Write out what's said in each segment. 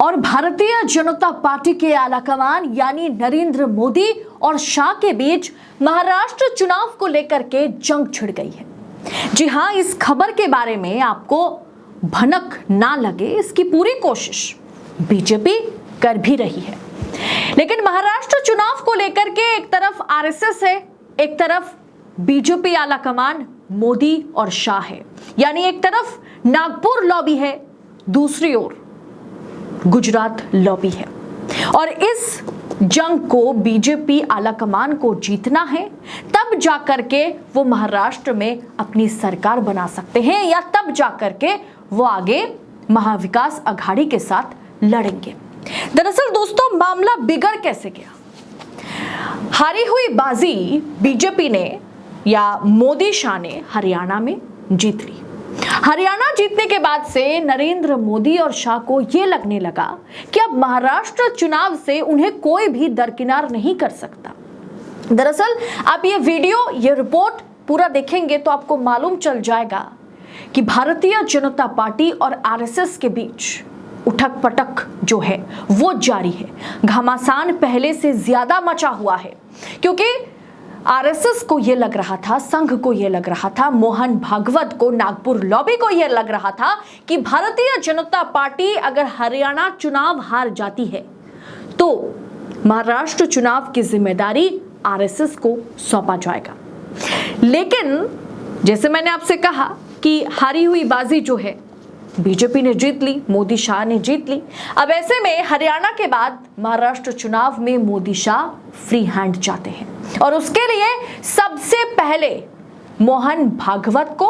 और भारतीय जनता पार्टी के आलाकमान यानी नरेंद्र मोदी और शाह के बीच महाराष्ट्र चुनाव को लेकर के जंग छिड़ गई है। जी हां, इस खबर के बारे में आपको भनक ना लगे इसकी पूरी कोशिश बीजेपी कर भी रही है। लेकिन महाराष्ट्र चुनाव को लेकर के एक तरफ आरएसएस है, एक तरफ बीजेपी आलाकमान मोदी और शाह है, यानी एक तरफ नागपुर लॉबी है, दूसरी ओर गुजरात लॉबी है। और इस जंग को बीजेपी आलाकमान को जीतना है, तब जाकर के वो महाराष्ट्र में अपनी सरकार बना सकते हैं, या तब जाकर के वो आगे महाविकास अघाड़ी के साथ लड़ेंगे। दरअसल दोस्तों, मामला बिगड़ कैसे गया? हारी हुई बाजी बीजेपी ने या मोदी शाह ने हरियाणा में जीत ली। हरियाणा जीतने के बाद से नरेंद्र मोदी और शाह को यह लगने लगा कि अब महाराष्ट्र चुनाव से उन्हें कोई भी दरकिनार नहीं कर सकता। दरअसल आप ये वीडियो, ये रिपोर्ट पूरा देखेंगे तो आपको मालूम चल जाएगा कि भारतीय जनता पार्टी और आरएसएस के बीच उठक पटक जो है वो जारी है। घमासान पहले से ज्यादा मचा हुआ है, क्योंकि आरएसएस को यह लग रहा था, संघ को यह लग रहा था, मोहन भागवत को, नागपुर लॉबी को यह लग रहा था कि भारतीय जनता पार्टी अगर हरियाणा चुनाव हार जाती है तो महाराष्ट्र चुनाव की जिम्मेदारी आरएसएस को सौंपा जाएगा। लेकिन जैसे मैंने आपसे कहा कि हारी हुई बाजी जो है बीजेपी ने जीत ली, मोदी शाह ने जीत ली। अब ऐसे में हरियाणा के बाद महाराष्ट्र चुनाव में मोदी शाह फ्री हैंड चाहते हैं, और उसके लिए सबसे पहले मोहन भागवत को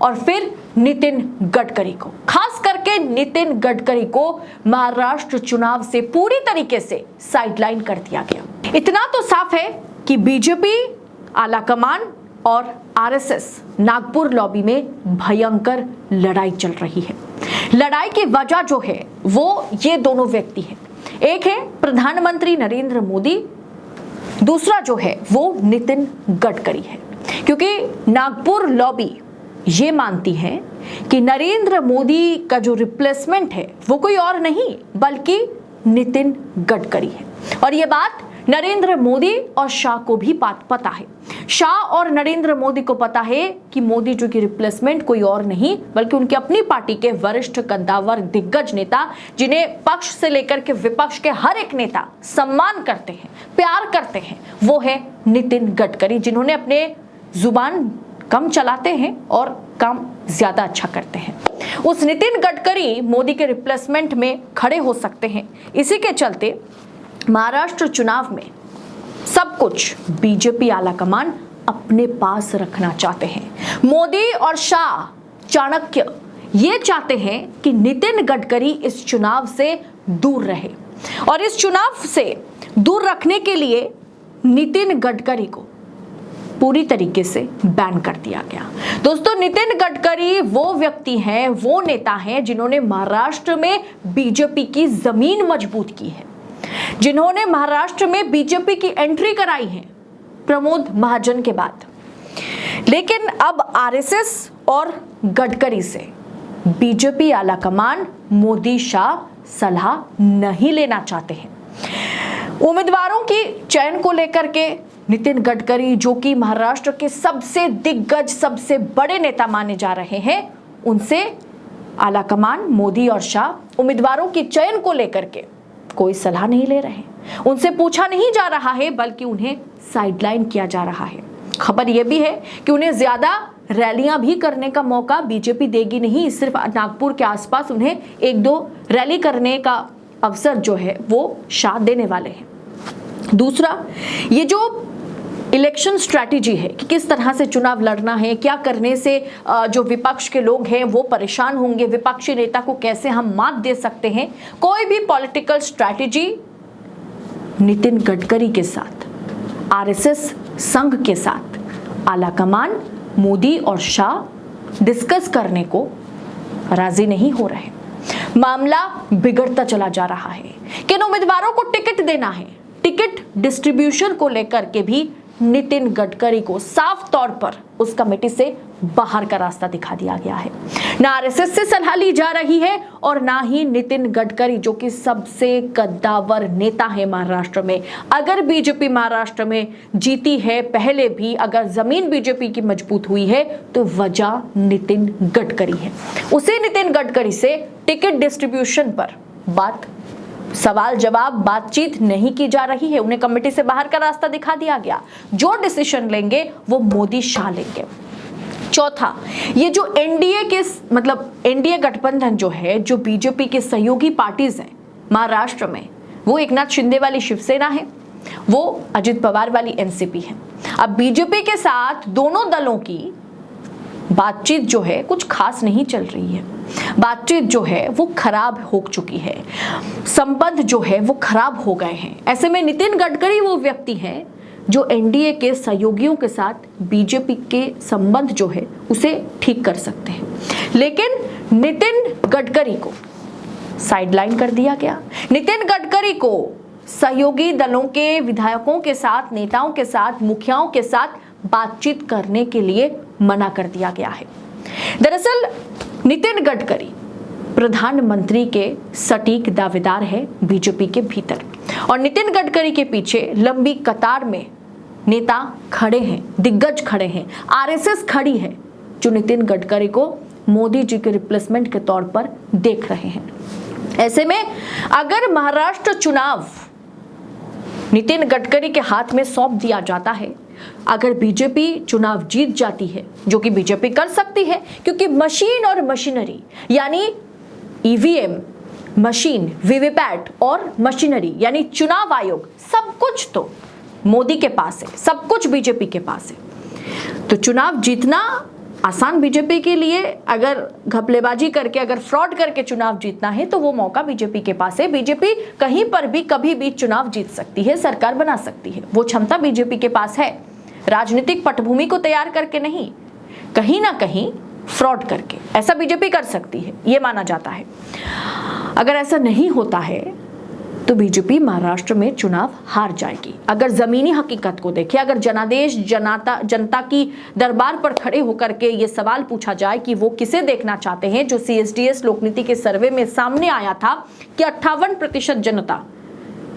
और फिर नितिन गडकरी को, खास करके नितिन गडकरी को महाराष्ट्र चुनाव से पूरी तरीके से साइडलाइन कर दिया गया। इतना तो साफ है कि बीजेपी आलाकमान और आरएसएस नागपुर लॉबी में भयंकर लड़ाई चल रही है। लड़ाई की वजह जो है वो ये दोनों व्यक्ति हैं। एक है प्रधानमंत्री नरेंद्र मोदी, दूसरा जो है वो नितिन गडकरी है। क्योंकि नागपुर लॉबी ये मानती है कि नरेंद्र मोदी का जो रिप्लेसमेंट है वो कोई और नहीं बल्कि नितिन गडकरी है। और ये बात नरेंद्र मोदी और शाह को भी पता है। शाह और नरेंद्र मोदी को पता है कि मोदी जी की रिप्लेसमेंट कोई और नहीं बल्कि उनकी अपनी पार्टी के वरिष्ठ कद्दावर दिग्गज नेता, जिन्हें पक्ष से लेकर के विपक्ष के हर एक नेता सम्मान करते हैं, प्यार करते हैं, वो है नितिन गडकरी, जिन्होंने अपने जुबान कम चलाते हैं और काम ज्यादा अच्छा करते हैं। उस नितिन गडकरी मोदी के रिप्लेसमेंट में खड़े हो सकते हैं। इसी के चलते महाराष्ट्र चुनाव में सब कुछ बीजेपी आलाकमान अपने पास रखना चाहते हैं। मोदी और शाह चाणक्य ये चाहते हैं कि नितिन गडकरी इस चुनाव से दूर रहे, और इस चुनाव से दूर रखने के लिए नितिन गडकरी को पूरी तरीके से बैन कर दिया गया। दोस्तों, नितिन गडकरी वो व्यक्ति हैं, वो नेता हैं जिन्होंने महाराष्ट्र में बीजेपी की जमीन मजबूत की है, जिन्होंने महाराष्ट्र में बीजेपी की एंट्री कराई है प्रमोद महाजन के बाद। लेकिन अब आरएसएस और गडकरी से बीजेपी आलाकमान मोदी शाह सलाह नहीं लेना चाहते हैं। उम्मीदवारों की चयन को लेकर के नितिन गडकरी, जो कि महाराष्ट्र के सबसे दिग्गज, सबसे बड़े नेता माने जा रहे हैं, उनसे आलाकमान मोदी और शाह उम्मीदवारों की चयन को लेकर के कोई सलाह नहीं ले रहे हैं। उनसे पूछा नहीं जा रहा है बल्कि उन्हें साइडलाइन किया जा रहा है। खबर यह भी है कि उन्हें ज्यादा रैलियां भी करने का मौका बीजेपी देगी नहीं, सिर्फ नागपुर के आसपास उन्हें एक दो रैली करने का अवसर जो है वो शाह देने वाले हैं। दूसरा, ये जो इलेक्शन स्ट्रैटेजी है कि किस तरह से चुनाव लड़ना है, क्या करने से जो विपक्ष के लोग हैं वो परेशान होंगे, विपक्षी नेता को कैसे हम मात दे सकते हैं, कोई भी पॉलिटिकल स्ट्रैटेजी नितिन गडकरी के साथ, आरएसएस संघ के साथ आलाकमान मोदी और शाह डिस्कस करने को राजी नहीं हो रहे। मामला बिगड़ता चला जा रहा है। किन उम्मीदवारों को टिकट देना है, टिकट डिस्ट्रीब्यूशन को लेकर के भी नितिन गडकरी को साफ तौर पर उस कमेटी से बाहर का रास्ता दिखा दिया गया है। ना आरएसएस से सलाह ली जा रही है और ना ही नितिन गडकरी, जो कि सबसे कद्दावर नेता है महाराष्ट्र में। अगर बीजेपी महाराष्ट्र में जीती है, पहले भी अगर जमीन बीजेपी की मजबूत हुई है, तो वजह नितिन गडकरी है। उसी नितिन गडकरी से टिकट डिस्ट्रीब्यूशन पर सवाल जवाब बातचीत नहीं की जा रही है। उन्हें कमेटी से बाहर का रास्ता दिखा दिया गया। जो डिसीजन लेंगे वो मोदी शाह लेंगे। चौथा, ये जो एनडीए गठबंधन जो है, जो बीजेपी के सहयोगी पार्टीज हैं महाराष्ट्र में, वो एकनाथ शिंदे वाली शिवसेना है, वो अजित पवार वाली एनसीपी है। अब बीजेपी के साथ दोनों दलों की बातचीत जो है कुछ खास नहीं चल रही है। बातचीत जो है वो खराब हो चुकी है, संबंध जो है वो खराब हो गए हैं। ऐसे में नितिन गडकरी वो व्यक्ति हैं जो एनडीए के सहयोगियों के साथ बीजेपी के संबंध जो है उसे ठीक कर सकते हैं। लेकिन नितिन गडकरी को साइडलाइन कर दिया गया। नितिन गडकरी को सहयोगी दलों के विधायकों के साथ, नेताओं के साथ, मुखियाओं के साथ बातचीत करने के लिए मना कर दिया गया है। दरअसल नितिन गडकरी प्रधानमंत्री के सटीक दावेदार है बीजेपी के भीतर, और नितिन गडकरी के पीछे लंबी कतार में नेता खड़े हैं, दिग्गज खड़े हैं, आरएसएस खड़ी है, जो नितिन गडकरी को मोदी जी के रिप्लेसमेंट के तौर पर देख रहे हैं। ऐसे में अगर महाराष्ट्र चुनाव नितिन गडकरी के हाथ में सौंप दिया जाता है, अगर बीजेपी चुनाव जीत जाती है, जो कि बीजेपी कर सकती है, क्योंकि मशीन और मशीनरी यानी ईवीएम मशीन, वीवीपैट और मशीनरी यानी चुनाव आयोग, सब कुछ तो मोदी के पास है, सब कुछ बीजेपी के पास है। तो चुनाव जीतना आसान बीजेपी के लिए। अगर घपलेबाजी करके, अगर फ्रॉड करके चुनाव जीतना है तो वो मौका बीजेपी के पास है। बीजेपी कहीं पर भी कभी भी चुनाव जीत सकती है, सरकार बना सकती है, वो क्षमता बीजेपी के पास है। राजनीतिक पटभूमि को तैयार करके नहीं, कहीं ना कहीं फ्रॉड करके ऐसा बीजेपी कर सकती है, ये माना जाता है। अगर ऐसा नहीं होता है तो बीजेपी महाराष्ट्र में चुनाव हार जाएगी। अगर जमीनी हकीकत को देखें, अगर जनादेश जनता की दरबार पर खड़े होकर के ये सवाल पूछा जाए कि वो किसे देखना चाहते हैं, जो सीएसडीएस लोकनीति के सर्वे में सामने आया था कि 58% जनता,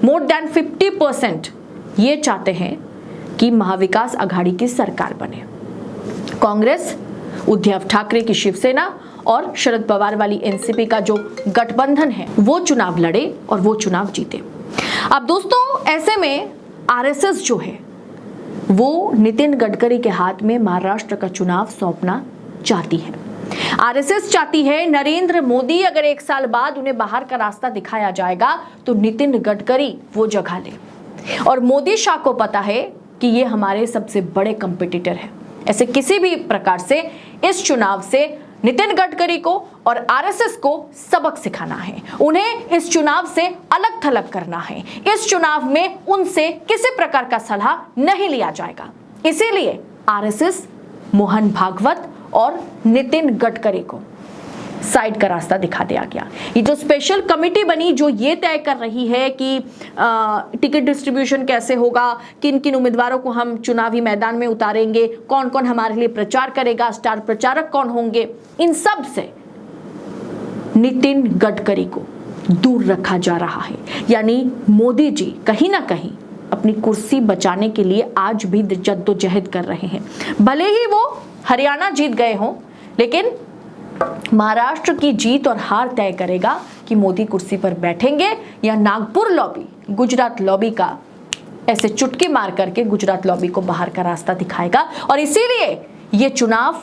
मोर देन 50%, ये चाहते हैं कि महाविकास आघाड़ी की सरकार बने। कांग्रेस, उद्धव ठाकरे की शिवसेना और शरद पवार वाली एनसीपी का जो गठबंधन है वो चुनाव लड़े और वो चुनाव जीते। अब दोस्तों, ऐसे में आरएसएस जो है वो नितिन गडकरी के हाथ में महाराष्ट्र का चुनाव सौंपना चाहती है। आरएसएस चाहती है नरेंद्र मोदी, अगर 1 साल बाद उन्हें बाहर का रास्ता दिखाया जाएगा तो नितिन गडकरी वो जगह ले। और मोदी शाह को पता है कि ये हमारे सबसे बड़े कंपटीटर हैं। ऐसे किसी भी प्रकार से इस चुनाव से नितिन गडकरी को और आरएसएस को सबक सिखाना है, उन्हें इस चुनाव से अलग थलग करना है। इस चुनाव में उनसे किसी प्रकार का सलाह नहीं लिया जाएगा। इसीलिए आरएसएस मोहन भागवत और नितिन गडकरी को साइड का रास्ता दिखा दिया गया। ये जो स्पेशल कमेटी बनी जो ये तय कर रही है कि टिकट डिस्ट्रीब्यूशन कैसे होगा, किन किन उम्मीदवारों को हम चुनावी मैदान में उतारेंगे, कौन कौन हमारे लिए प्रचार करेगा, स्टार प्रचारक कौन होंगे, इन सब से नितिन गडकरी को दूर रखा जा रहा है। यानी मोदी जी कहीं ना कहीं अपनी कुर्सी बचाने के लिए आज भी जद्दोजहद कर रहे हैं। भले ही वो हरियाणा जीत गए हों, लेकिन महाराष्ट्र की जीत और हार तय करेगा कि मोदी कुर्सी पर बैठेंगे या नागपुर लॉबी, गुजरात लॉबी का ऐसे चुटकी मार करके गुजरात लॉबी को बाहर का रास्ता दिखाएगा। और इसीलिए ये चुनाव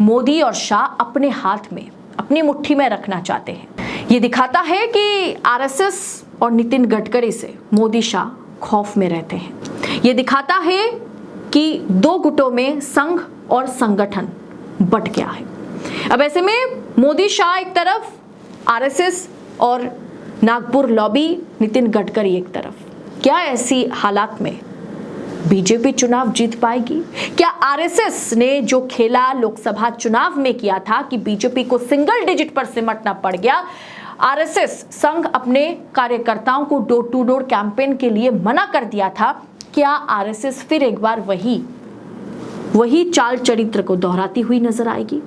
मोदी और शाह अपने हाथ में, अपनी मुट्ठी में रखना चाहते हैं। ये दिखाता है कि आरएसएस और नितिन गडकरी से मोदी शाह खौफ में रहते हैं। ये दिखाता है कि दो गुटों में संघ और संगठन बट गया है। अब ऐसे में मोदी शाह एक तरफ, आरएसएस और नागपुर लॉबी, नितिन गडकरी एक तरफ। क्या ऐसी हालात में बीजेपी चुनाव जीत पाएगी? क्या आरएसएस ने जो खेला लोकसभा चुनाव में किया था कि बीजेपी को सिंगल डिजिट पर सिमटना पड़ गया, आरएसएस संघ अपने कार्यकर्ताओं को डोर टू डोर कैंपेन के लिए मना कर दिया था, क्या आरएसएस फिर एक बार वही चाल चरित्र को दोहराती हुई नजर आएगी?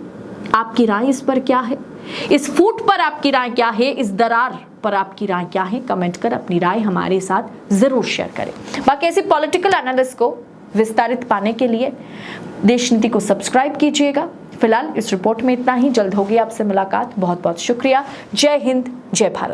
आपकी राय इस पर क्या है? इस फूट पर आपकी राय क्या है? इस दरार पर आपकी राय क्या है? कमेंट कर अपनी राय हमारे साथ जरूर शेयर करें। बाकी ऐसी पॉलिटिकल एनालिस्ट को विस्तारित पाने के लिए देश नीति को सब्सक्राइब कीजिएगा। फिलहाल इस रिपोर्ट में इतना ही। जल्द होगी आपसे मुलाकात। बहुत बहुत शुक्रिया। जय हिंद, जय भारत।